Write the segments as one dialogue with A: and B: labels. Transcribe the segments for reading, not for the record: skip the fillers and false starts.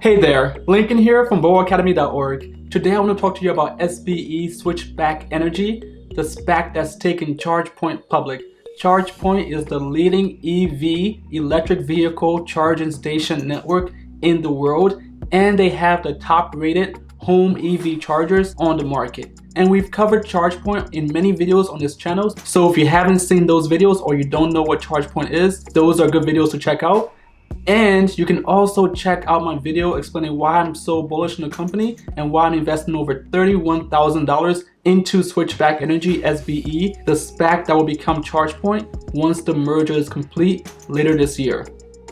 A: Hey there, Lincoln here from boacademy.org. Today I want to talk to you about SBE Switchback Energy, the SPAC that's taken Chargepoint public. Chargepoint is the leading EV, electric vehicle charging station network in the world, and they have the top rated home EV chargers on the market. And we've covered Chargepoint in many videos on this channel, so if you haven't seen those videos or you don't know what Chargepoint is, those are good videos to check out. And you can also check out my video explaining why I'm so bullish on the company and why I'm investing over $31,000 into Switchback Energy SBE, the SPAC that will become Chargepoint once the merger is complete later this year.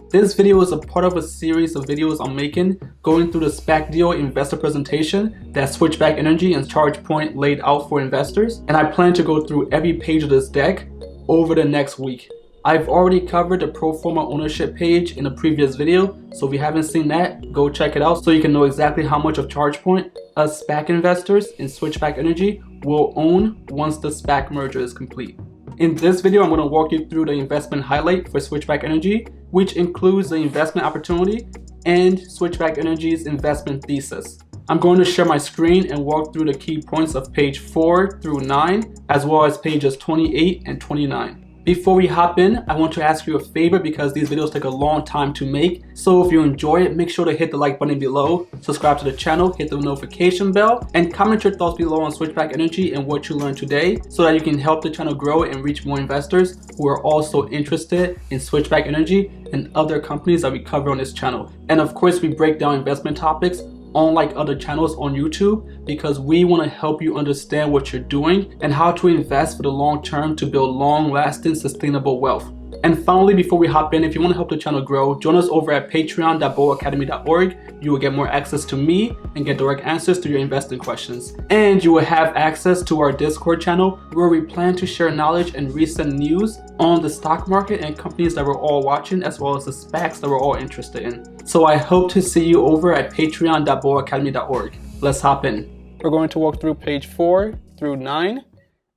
A: This video is a part of a series of videos I'm making going through the SPAC deal investor presentation that Switchback Energy and Chargepoint laid out for investors, and I plan to go through every page of this deck over the next week. I've already covered the pro forma ownership page in a previous video, so if you haven't seen that, go check it out so you can know exactly how much of Chargepoint us SPAC investors in Switchback Energy will own once the SPAC merger is complete. In this video, I'm going to walk you through the investment highlight for Switchback Energy, which includes the investment opportunity and Switchback Energy's investment thesis. I'm going to share my screen and walk through the key points of page 4 through 9, as well as pages 28 and 29. Before we hop in, I want to ask you a favor because these videos take a long time to make. So if you enjoy it, make sure to hit the like button below, subscribe to the channel, hit the notification bell, and comment your thoughts below on Switchback Energy and what you learned today so that you can help the channel grow and reach more investors who are also interested in Switchback Energy and other companies that we cover on this channel. And of course, we break down investment topics unlike other channels on YouTube because we want to help you understand what you're doing and how to invest for the long term to build long-lasting sustainable wealth. And finally, before we hop in, if you want to help the channel grow, join us over at patreon.boacademy.org. You will get more access to me and get direct answers to your investing questions. And you will have access to our Discord channel where we plan to share knowledge and recent news on the stock market and companies that we're all watching, as well as the SPACs that we're all interested in. So I hope to see you over at patreon.boacademy.org. Let's hop in. We're going to walk through page 4 through 9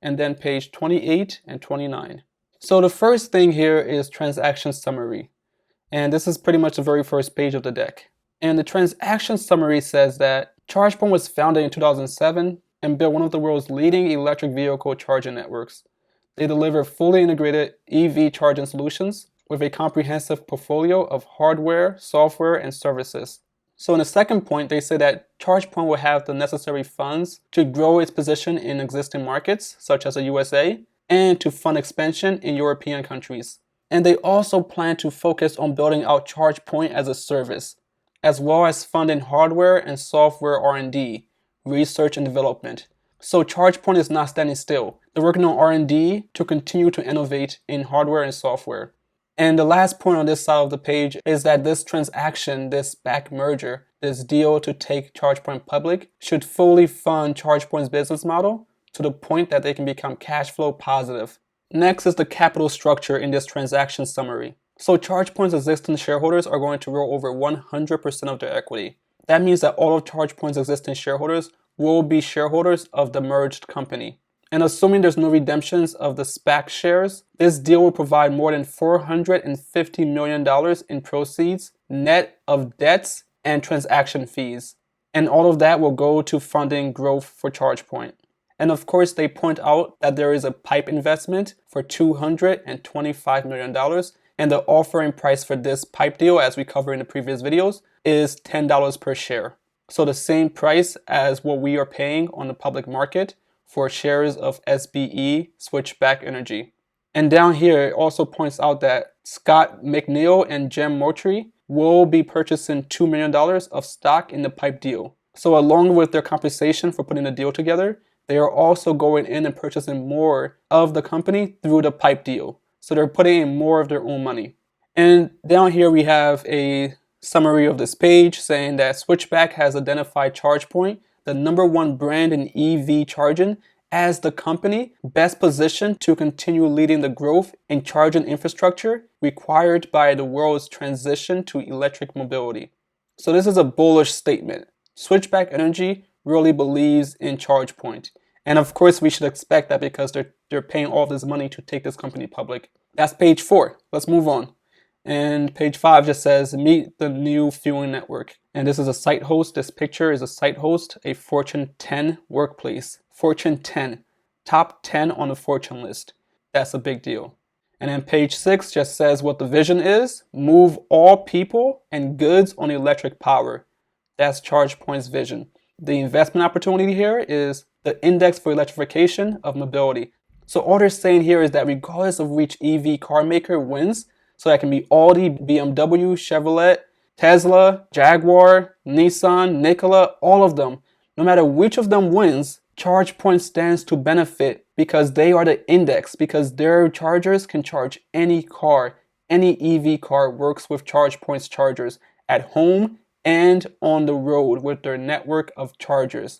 A: and then page 28 and 29. So the first thing here is transaction summary. And this is pretty much the very first page of the deck. And the transaction summary says that Chargepoint was founded in 2007 and built one of the world's leading electric vehicle charging networks. They deliver fully integrated EV charging solutions with a comprehensive portfolio of hardware, software, and services. So in the second point, they say that Chargepoint will have the necessary funds to grow its position in existing markets, such as the USA, and to fund expansion in European countries. And they also plan to focus on building out Chargepoint as a service, as well as funding hardware and software R&D, research and development. So Chargepoint is not standing still. They're working on R&D to continue to innovate in hardware and software. And the last point on this side of the page is that this transaction, this SPAC merger, this deal to take Chargepoint public should fully fund Chargepoint's business model to the point that they can become cash flow positive. Next is the capital structure in this transaction summary. So Chargepoint's existing shareholders are going to roll over 100% of their equity. That means that all of Chargepoint's existing shareholders will be shareholders of the merged company. And assuming there's no redemptions of the SPAC shares, this deal will provide more than $450 million in proceeds, net of debts and transaction fees. And all of that will go to funding growth for Chargepoint. And of course, they point out that there is a PIPE investment for $225 million. And the offering price for this PIPE deal, as we covered in the previous videos, is $10 per share. So the same price as what we are paying on the public market for shares of SBE Switchback Energy. And down here, it also points out that Scott McNeil and Jem Motry will be purchasing $2 million of stock in the PIPE deal. So along with their compensation for putting the deal together, they are also going in and purchasing more of the company through the PIPE deal. So they're putting in more of their own money. And down here we have a summary of this page saying that Switchback has identified Chargepoint, the #1 brand in EV charging, as the company best positioned to continue leading the growth in charging infrastructure required by the world's transition to electric mobility. So this is a bullish statement. Switchback Energy really believes in Chargepoint. And of course, we should expect that because they're paying all this money to take this company public. That's page 4. Let's move on. And page 5 just says, meet the new fueling network. And this is a site host. This picture is a site host, a Fortune 10 workplace. Fortune 10, top 10 on the Fortune list. That's a big deal. And then page 6 just says what the vision is: move all people and goods on electric power. That's ChargePoint's vision. The investment opportunity here is the index for electrification of mobility. So all they're saying here is that regardless of which EV car maker wins, so that can be Audi, BMW, Chevrolet, Tesla, Jaguar, Nissan, Nikola, all of them, no matter which of them wins, ChargePoint stands to benefit because they are the index, because their chargers can charge any car. Any EV car works with ChargePoint's chargers at home and on the road with their network of chargers.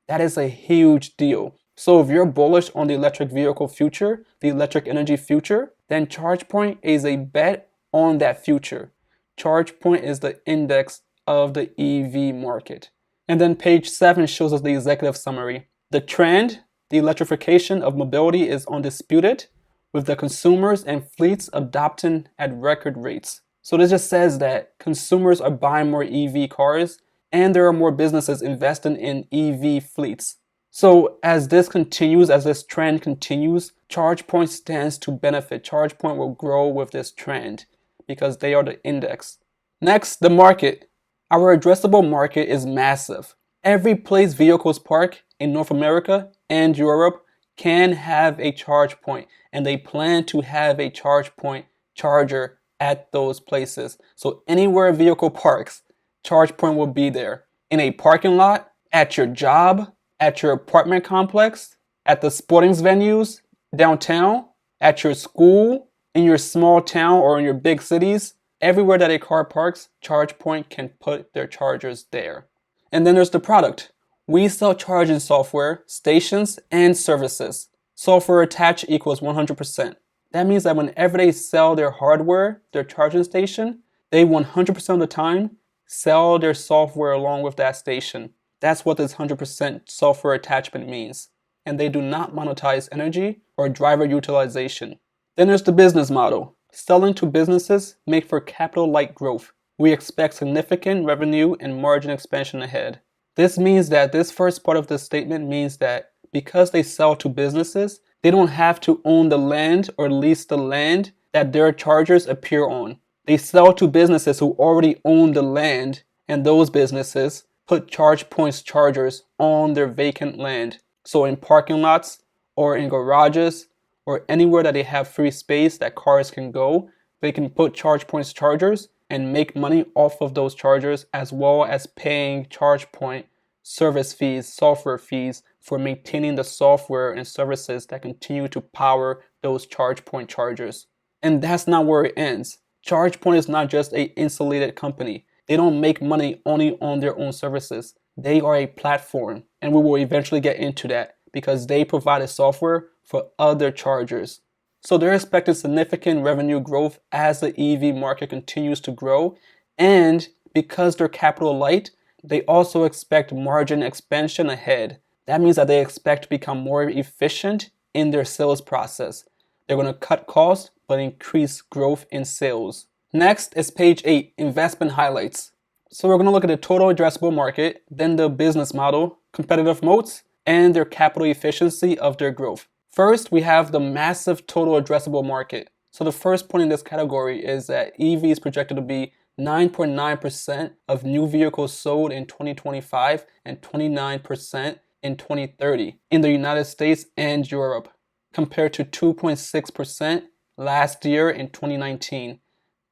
A: That is a huge deal. So if you're bullish on the electric vehicle future, the electric energy future, then ChargePoint is a bet on that future. ChargePoint is the index of the EV market. And then page 7 shows us the executive summary. The trend, the electrification of mobility, is undisputed, with the consumers and fleets adopting at record rates. So this just says that consumers are buying more EV cars and there are more businesses investing in EV fleets. So as this continues, as this trend continues, ChargePoint stands to benefit. ChargePoint will grow with this trend because they are the index. Next, the market. Our addressable market is massive. Every place vehicles park in North America and Europe can have a ChargePoint, and they plan to have a ChargePoint charger at those places. So anywhere a vehicle parks, ChargePoint will be there. In a parking lot, at your job, at your apartment complex, at the sporting venues, downtown, at your school, in your small town or in your big cities, everywhere that a car parks, ChargePoint can put their chargers there. And then there's the product. We sell charging software, stations, and services. Software attached equals 100%. That means that whenever they sell their hardware, their charging station, they 100% of the time sell their software along with that station. That's what this 100% software attachment means. And they do not monetize energy or driver utilization. Then there's the business model. Selling to businesses make for capital-light growth. We expect significant revenue and margin expansion ahead. This means that this first part of the statement means that because they sell to businesses, they don't have to own the land or lease the land that their chargers appear on. They sell to businesses who already own the land, and those businesses put ChargePoint's chargers on their vacant land. So in parking lots or in garages or anywhere that they have free space that cars can go, they can put ChargePoint's chargers and make money off of those chargers, as well as paying ChargePoint service fees, software fees for maintaining the software and services that continue to power those ChargePoint chargers. And that's not where it ends. ChargePoint is not just an insulated company. They don't make money only on their own services. They are a platform, and we will eventually get into that because they provide a software for other chargers. So they're expecting significant revenue growth as the EV market continues to grow, and because they're capital light, they also expect margin expansion ahead. That means that they expect to become more efficient in their sales process. They're going to cut costs but increase growth in sales. Next is page 8, investment highlights. So we're going to look at the total addressable market, then the business model, competitive moats, and their capital efficiency of their growth. First, we have the massive total addressable market. So the first point in this category is that EV is projected to be 9.9% of new vehicles sold in 2025 and 29% in 2030 in the United States and Europe, compared to 2.6% last year in 2019.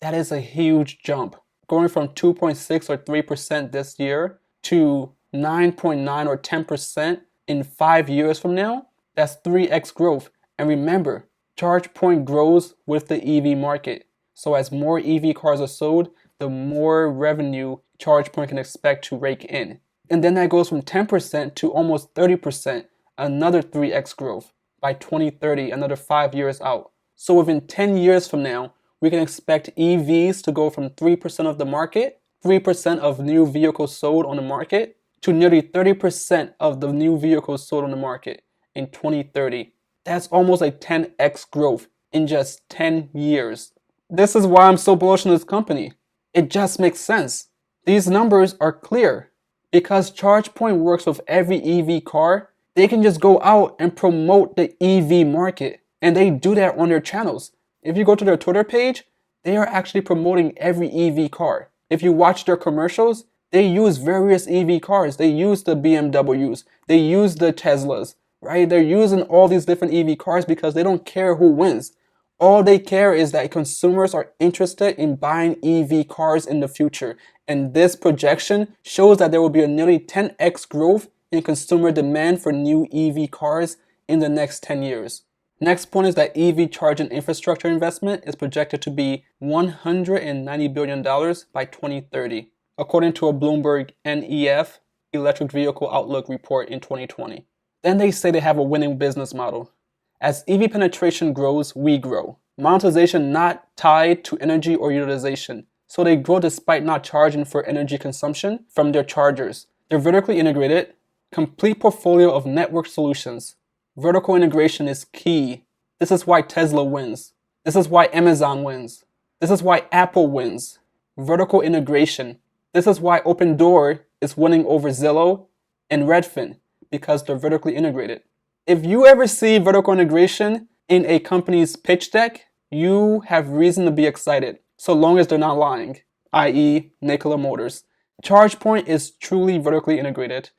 A: That is a huge jump, going from 2.6 or 3% this year to 9.9 or 10% in 5 years from now. That's 3x growth. And remember, ChargePoint grows with the EV market. So as more EV cars are sold, the more revenue ChargePoint can expect to rake in. And then that goes from 10% to almost 30%, another 3x growth by 2030, another 5 years out. So within 10 years from now, we can expect EVs to go from 3% of the market, 3% of new vehicles sold on the market, to nearly 30% of the new vehicles sold on the market in 2030. That's almost a 10x growth in just 10 years. This is why I'm so bullish on this company. It just makes sense. These numbers are clear. Because Chargepoint works with every EV car, they can just go out and promote the EV market. And they do that on their channels. If you go to their Twitter page, they are actually promoting every EV car. If you watch their commercials, they use various EV cars. They use the BMWs. They use the Teslas, right? They're using all these different EV cars because they don't care who wins. All they care is that consumers are interested in buying EV cars in the future. And this projection shows that there will be a nearly 10x growth in consumer demand for new EV cars in the next 10 years. Next point is that EV charging infrastructure investment is projected to be $190 billion by 2030, according to a Bloomberg NEF Electric Vehicle Outlook report in 2020. Then they say they have a winning business model. As EV penetration grows, we grow. Monetization not tied to energy or utilization. So they grow despite not charging for energy consumption from their chargers. They're vertically integrated, complete portfolio of network solutions. Vertical integration is key. This is why Tesla wins. This is why Amazon wins. This is why Apple wins. Vertical integration. This is why Open Door is winning over Zillow and Redfin, because they're vertically integrated. If you ever see vertical integration in a company's pitch deck, you have reason to be excited, so long as they're not lying, i.e. Nikola Motors. Chargepoint is truly vertically integrated,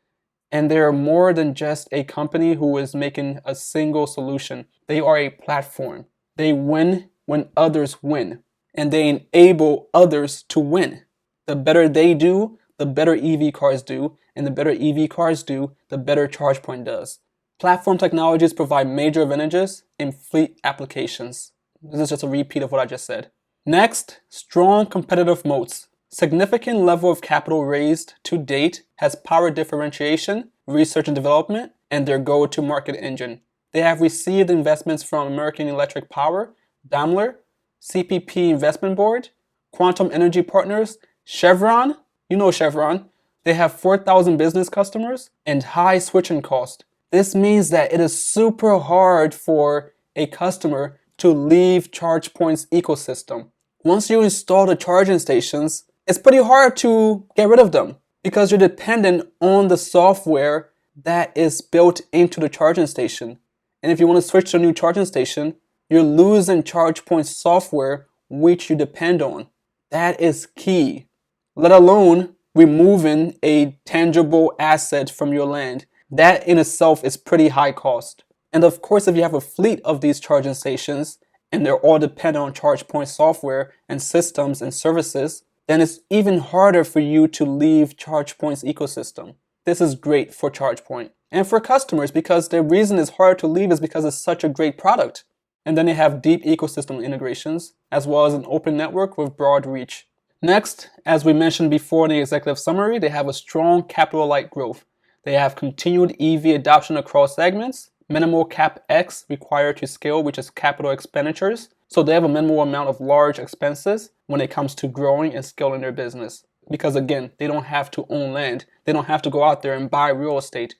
A: and they're more than just a company who is making a single solution. They are a platform. They win when others win, and they enable others to win. The better they do, the better EV cars do, and the better EV cars do, the better Chargepoint does. Platform technologies provide major advantages in fleet applications. This is just a repeat of what I just said. Next, strong competitive moats. Significant level of capital raised to date has powered differentiation, research and development, and their go-to-market engine. They have received investments from American Electric Power, Daimler, CPP Investment Board, Quantum Energy Partners, Chevron, you know Chevron. They have 4,000 business customers and high switching cost. This means that it is super hard for a customer to leave Chargepoint's ecosystem. Once you install the charging stations, it's pretty hard to get rid of them because you're dependent on the software that is built into the charging station. And if you want to switch to a new charging station, you're losing Chargepoint's software, which you depend on. That is key, let alone removing a tangible asset from your land. That in itself is pretty high cost. And of course, if you have a fleet of these charging stations and they're all dependent on Chargepoint software and systems and services, then it's even harder for you to leave Chargepoint's ecosystem. This is great for Chargepoint and for customers because the reason it's hard to leave is because it's such a great product. And then they have deep ecosystem integrations as well as an open network with broad reach. Next, as we mentioned before in the executive summary, they have a strong capital-light growth. They have continued EV adoption across segments, minimal CapEx required to scale, which is capital expenditures. So they have a minimal amount of large expenses when it comes to growing and scaling their business. Because again, they don't have to own land. They don't have to go out there and buy real estate.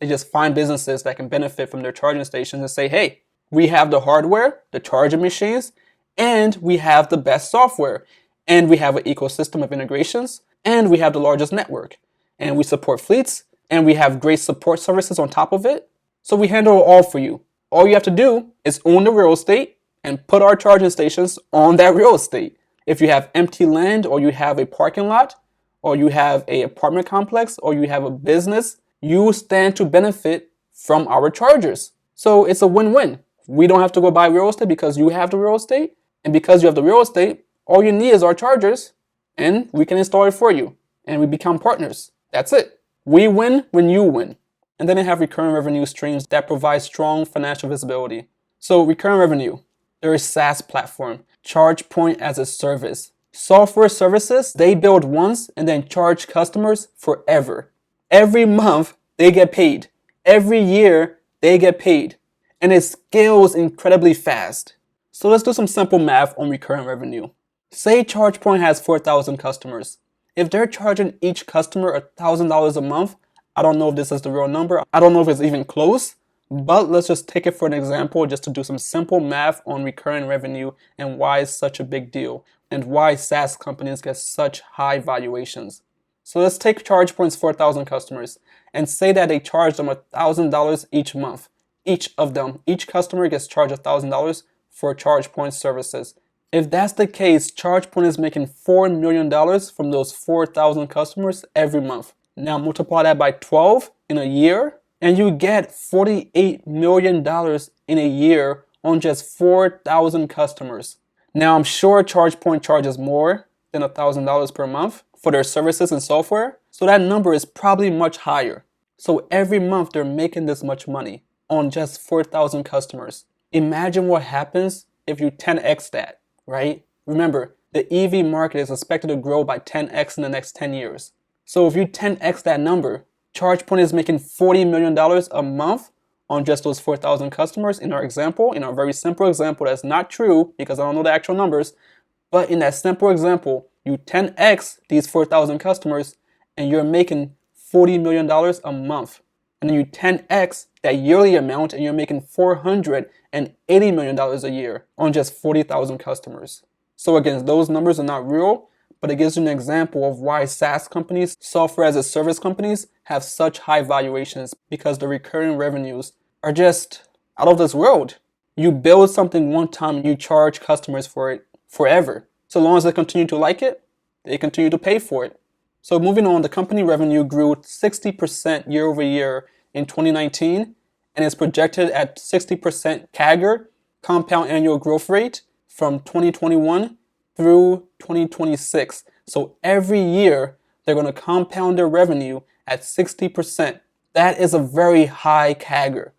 A: They just find businesses that can benefit from their charging stations and say, hey, we have the hardware, the charging machines, and we have the best software. And we have an ecosystem of integrations, and we have the largest network. And we support fleets, and we have great support services on top of it. So we handle it all for you. All you have to do is own the real estate and put our charging stations on that real estate. If you have empty land or you have a parking lot or you have an apartment complex or you have a business, you stand to benefit from our chargers. So it's a win-win. We don't have to go buy real estate because you have the real estate. And because you have the real estate, all you need is our chargers and we can install it for you. And we become partners. That's it. We win when you win. And then they have recurring revenue streams that provide strong financial visibility. So recurring revenue, they're a SaaS platform, Chargepoint as a service. Software services, they build once and then charge customers forever. Every month, they get paid. Every year, they get paid. And it scales incredibly fast. So let's do some simple math on recurring revenue. Say Chargepoint has 4,000 customers. If they're charging each customer $1,000 a month, I don't know if this is the real number. I don't know if it's even close, but let's just take it for an example just to do some simple math on recurring revenue and why it's such a big deal. and why SaaS companies get such high valuations. So let's take Chargepoint's 4,000 customers and say that they charge them $1,000 each month. Each of them, each customer gets charged $1,000 for Chargepoint services. If that's the case, Chargepoint is making $4 million from those 4,000 customers every month. Now multiply that by 12 in a year, and you get $48 million in a year on just 4,000 customers. Now I'm sure Chargepoint charges more than $1,000 per month for their services and software, so that number is probably much higher. So every month they're making this much money on just 4,000 customers. Imagine what happens if you 10x that, right? Remember, the EV market is expected to grow by 10x in the next 10 years. So if you 10x that number, Chargepoint is making $40 million a month on just those 4,000 customers in our example, in our very simple example that's not true because I don't know the actual numbers, but in that simple example, you 10x these 4,000 customers and you're making $40 million a month. And then you 10x that yearly amount and you're making $480 million a year on just 40,000 customers. So again, those numbers are not real, but it gives you an example of why SaaS companies, software as a service companies, have such high valuations because the recurring revenues are just out of this world. You build something one time and you charge customers for it forever. So long as they continue to like it, they continue to pay for it. So moving on, the company revenue grew 60% year over year in 2019 and is projected at 60% CAGR, compound annual growth rate, from 2021 through 2026. So every year they're going to compound their revenue at 60%. That is a very high CAGR.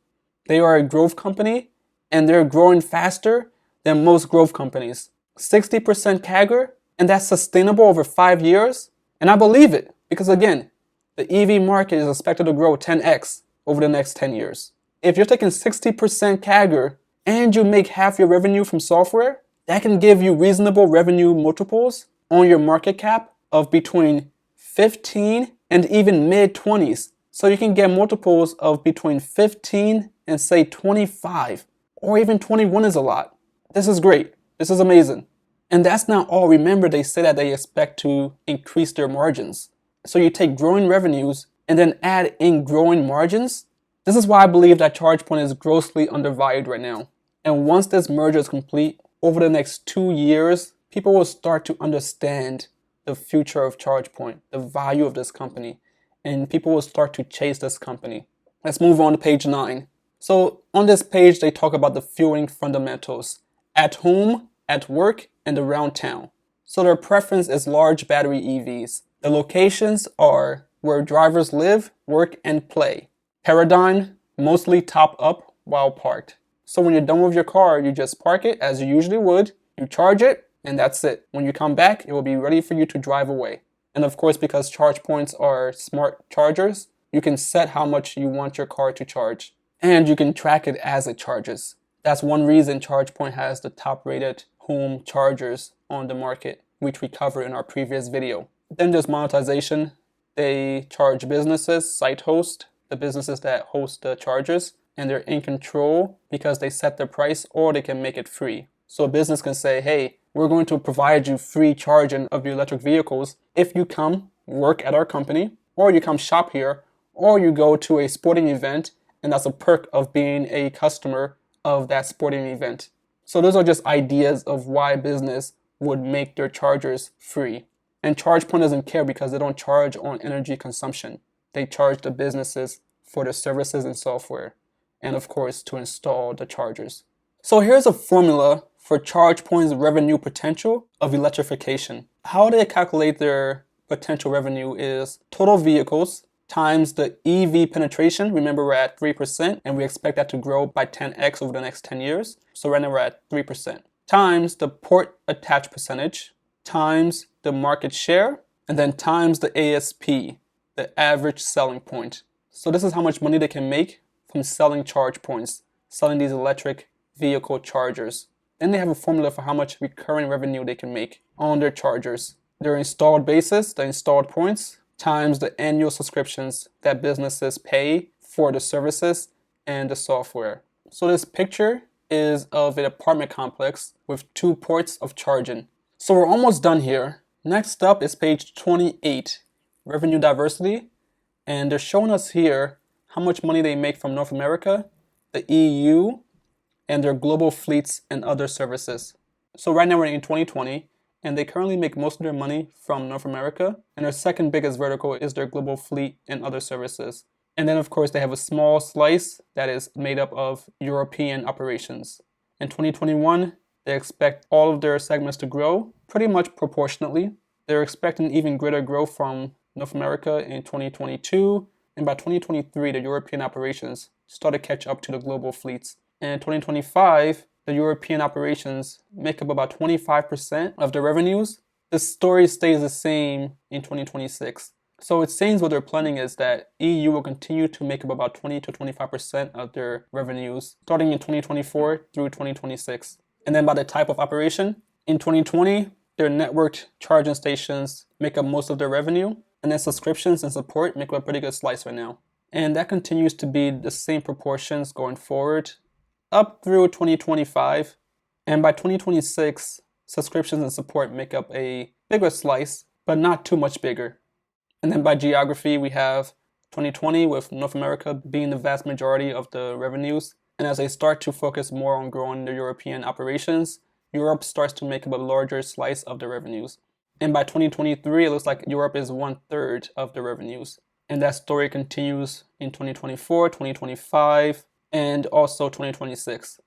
A: They are a growth company and they're growing faster than most growth companies. 60% CAGR, and that's sustainable over 5 years. And I believe it because again, the EV market is expected to grow 10x over the next 10 years. If you're taking 60% CAGR and you make half your revenue from software, that can give you reasonable revenue multiples on your market cap of between 15 and even mid 20s. So you can get multiples of between 15 and say 25 or even 21 is a lot. This is great. This is amazing. And that's not all. Remember, they say that they expect to increase their margins. So you take growing revenues and then add in growing margins. This is why I believe that Chargepoint is grossly undervalued right now. And once this merger is complete, over the next 2 years, people will start to understand the future of Chargepoint, the value of this company, and people will start to chase this company. Let's move on to page 9. So on this page, they talk about the fueling fundamentals: at home, at work, and around town. So their preference is large battery EVs. The locations are where drivers live, work, and play. Paradigm, mostly top up while parked. So when you're done with your car, you just park it as you usually would, you charge it, and that's it. When you come back, it will be ready for you to drive away. And of course, because charge points are smart chargers, you can set how much you want your car to charge. And you can track it as it charges. That's one reason ChargePoint has the top-rated home chargers on the market, which we covered in our previous video. Then there's monetization. They charge businesses, site host, the businesses that host the chargers, and they're in control because they set the price or they can make it free. So a business can say, hey, we're going to provide you free charging of your electric vehicles if you come work at our company, or you come shop here, or you go to a sporting event, and that's a perk of being a customer of that sporting event. So those are just ideas of why business would make their chargers free. And ChargePoint doesn't care because they don't charge on energy consumption. They charge the businesses for the services and software, and of course to install the chargers. So here's a formula for ChargePoint's revenue potential of electrification. How they calculate their potential revenue is total vehicles times the EV penetration. Remember, we're at 3% and we expect that to grow by 10x over the next 10 years. So right now we're at 3%. Times the port attach percentage, times the market share, and then times the ASP, the average selling point. So this is how much money they can make from selling charge points, selling these electric vehicle chargers. Then they have a formula for how much recurring revenue they can make on their chargers. Their installed basis, the installed points, times the annual subscriptions that businesses pay for the services and the software. So this picture is of an apartment complex with 2 ports of charging. So we're almost done here. Next up is page 28, revenue diversity. And they're showing us here how much money they make from North America, the EU, and their global fleets and other services. So right now we're in 2020, and they currently make most of their money from North America, and their second biggest vertical is their global fleet and other services. And then of course they have a small slice that is made up of European operations. In 2021, they expect all of their segments to grow pretty much proportionately. They're expecting even greater growth from North America in 2022, and by 2023, the European operations start to catch up to the global fleets. And in 2025, the European operations make up about 25% of the revenues. The story stays the same in 2026. So it seems what they're planning is that EU will continue to make up about 20 to 25% of their revenues starting in 2024 through 2026. And then by the type of operation, in 2020, their networked charging stations make up most of their revenue, and then subscriptions and support make up a pretty good slice right now. And that continues to be the same proportions going forward up through 2025. And by 2026, subscriptions and support make up a bigger slice, but not too much bigger. And then by geography, we have 2020 with North America being the vast majority of the revenues. And as they start to focus more on growing their European operations, Europe starts to make up a larger slice of the revenues. And by 2023, it looks like Europe is 1/3 of the revenues. And that story continues in 2024, 2025, and also 2026.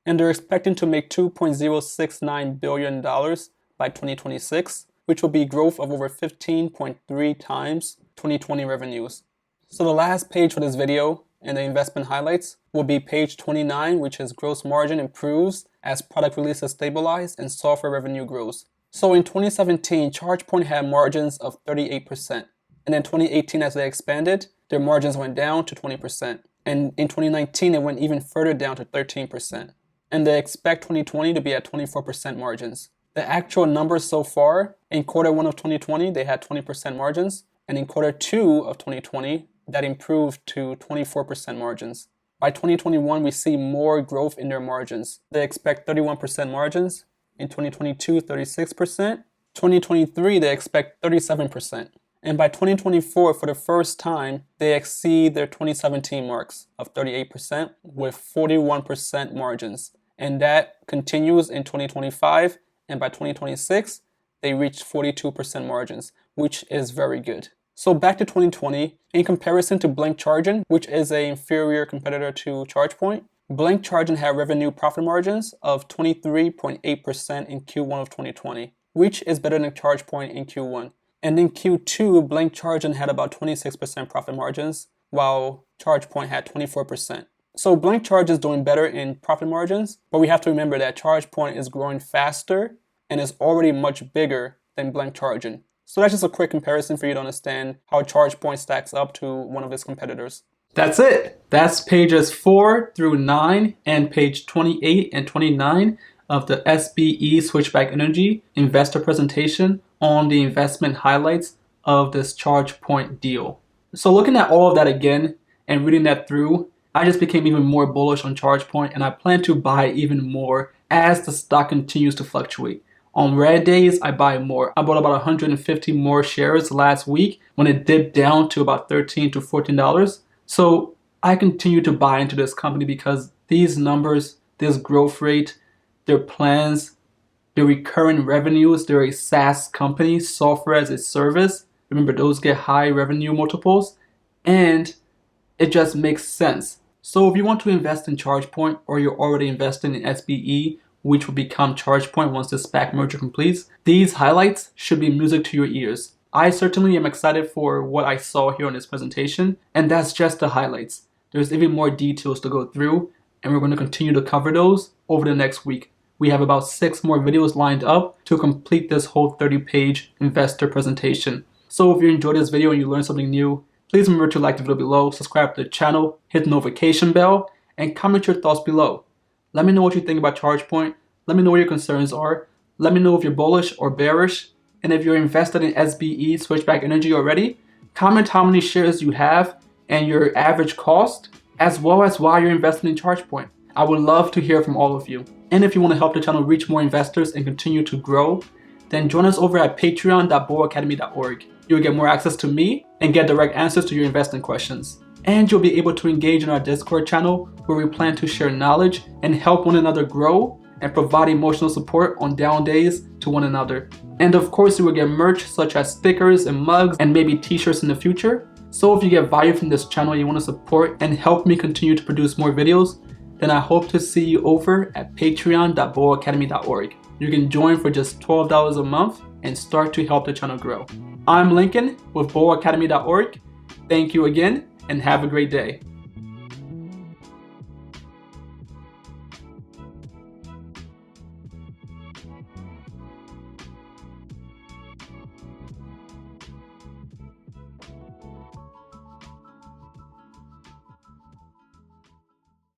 A: And they're expecting to make $2.069 billion by 2026, which will be growth of over 15.3 times 2020 revenues. So the last page for this video and the investment highlights will be page 29, which is gross margin improves as product releases stabilize and software revenue grows. So in 2017, Chargepoint had margins of 38%. And in 2018, as they expanded, their margins went down to 20%. And in 2019, it went even further down to 13%. And they expect 2020 to be at 24% margins. The actual numbers so far, in quarter 1 of 2020, they had 20% margins. And in quarter 2 of 2020, that improved to 24% margins. By 2021, we see more growth in their margins. They expect 31% margins. In 2022, 36%. 2023, they expect 37%. And by 2024, for the first time, they exceed their 2017 marks of 38% with 41% margins. And that continues in 2025. And by 2026, they reach 42% margins, which is very good. So back to 2020, in comparison to Blink Charging, which is an inferior competitor to Chargepoint, Blink Charging had revenue profit margins of 23.8% in Q1 of 2020, which is better than Chargepoint in Q1. And in Q2, Blink Charging had about 26% profit margins, while Chargepoint had 24%. So Blink Charging is doing better in profit margins, but we have to remember that Chargepoint is growing faster and is already much bigger than Blink Charging. So that's just a quick comparison for you to understand how Chargepoint stacks up to one of its competitors. That's it. That's pages 4 through 9 and page 28 and 29 of the SBE Switchback Energy investor presentation on the investment highlights of this Chargepoint deal. So looking at all of that again and reading that through, I just became even more bullish on Chargepoint, and I plan to buy even more as the stock continues to fluctuate. On red days, I buy more. I bought about 150 more shares last week when it dipped down to about $13 to $14. So I continue to buy into this company because these numbers, this growth rate, their plans, their recurring revenues, they're a SaaS company, software as a service. Remember, those get high revenue multiples, and it just makes sense. So if you want to invest in Chargepoint, or you're already investing in SBE, which will become Chargepoint once the SPAC merger completes, these highlights should be music to your ears. I certainly am excited for what I saw here on this presentation, and that's just the highlights. There's even more details to go through, and we're going to continue to cover those over the next week. We have about 6 more videos lined up to complete this whole 30-page investor presentation. So if you enjoyed this video and you learned something new, please remember to like the video below, subscribe to the channel, hit the notification bell, and comment your thoughts below. Let me know what you think about Chargepoint. Let me know what your concerns are. Let me know if you're bullish or bearish. And if you're invested in SBE Switchback Energy already, comment how many shares you have and your average cost, as well as why you're investing in Chargepoint. I would love to hear from all of you. And if you want to help the channel reach more investors and continue to grow, then join us over at patreon.boacademy.org. You'll get more access to me and get direct answers to your investing questions. And you'll be able to engage in our Discord channel where we plan to share knowledge and help one another grow and provide emotional support on down days to one another. And of course, you will get merch such as stickers and mugs and maybe t-shirts in the future. So if you get value from this channel and you want to support and help me continue to produce more videos, then I hope to see you over at patreon.boacademy.org. You can join for just $12 a month and start to help the channel grow. I'm Lincoln with boacademy.org. Thank you again and have a great day.